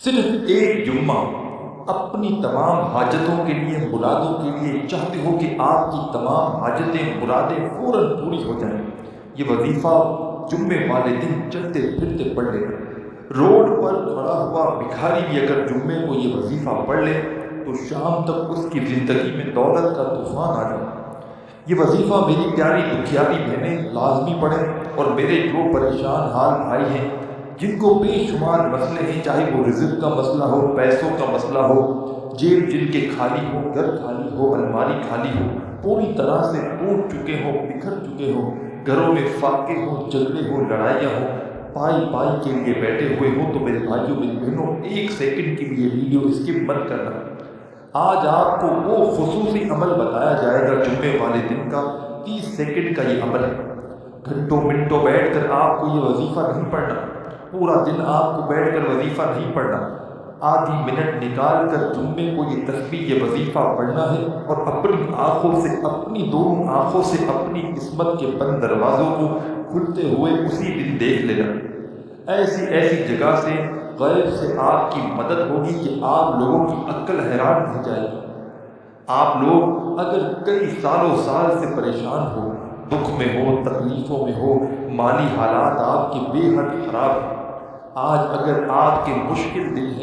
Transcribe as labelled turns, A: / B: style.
A: صرف ایک جمعہ اپنی تمام حاجتوں کے لیے، مرادوں کے لیے چاہتے ہو کہ آپ کی تمام حاجتیں، مرادیں فوراً پوری ہو جائیں۔ یہ وظیفہ جمعے والے دن چلتے پھرتے پڑھ لینا۔ روڈ پر کھڑا ہوا بھکاری بھی اگر جمعے کو یہ وظیفہ پڑھ لے تو شام تک اس کی زندگی میں دولت کا طوفان آ جائے۔ یہ وظیفہ میری پیاری دکھیاری بہنیں لازمی پڑھیں، اور میرے جو پریشان حال بھائی ہیں جن کو بے شمار مسئلے ہیں، چاہے وہ رزق کا مسئلہ ہو، پیسوں کا مسئلہ ہو، جیب جن کے خالی ہو، گھر خالی ہو، الماری خالی ہو، پوری طرح سے ٹوٹ چکے ہو، بکھر چکے ہو، گھروں میں فاقے ہو، جھگڑے ہو، لڑائیاں ہو، پائی پائی کے لیے بیٹھے ہوئے ہو، تو میرے بھائیوں میری بہنوں، ایک سیکنڈ کے لیے ویڈیو اسکپ مت کرنا۔ آج آپ کو وہ خصوصی عمل بتایا جائے گا جمعے والے دن کا، 30 سیکنڈ کا یہ عمل ہے۔ گھنٹوں منٹوں بیٹھ کر آپ کو یہ وظیفہ نہیں پڑھنا، پورا دن آپ کو بیٹھ کر وظیفہ نہیں پڑھنا، آدھی منٹ نکال کر جمعے کو یہ تسبیح، یہ وظیفہ پڑھنا ہے، اور اپنی آنکھوں سے، اپنی دونوں آنکھوں سے اپنی قسمت کے بند دروازوں کو کھلتے ہوئے اسی دن دیکھ لینا۔ ایسی ایسی جگہ سے، غیب سے آپ کی مدد ہوگی کہ آپ لوگوں کی عقل حیران رہ جائے گی۔ آپ لوگ اگر کئی سالوں سال سے پریشان ہو، دکھ میں ہو، تکلیفوں میں ہو، مالی حالات آپ کے بے حد خراب ہیں، آج اگر آپ کے مشکل دن ہیں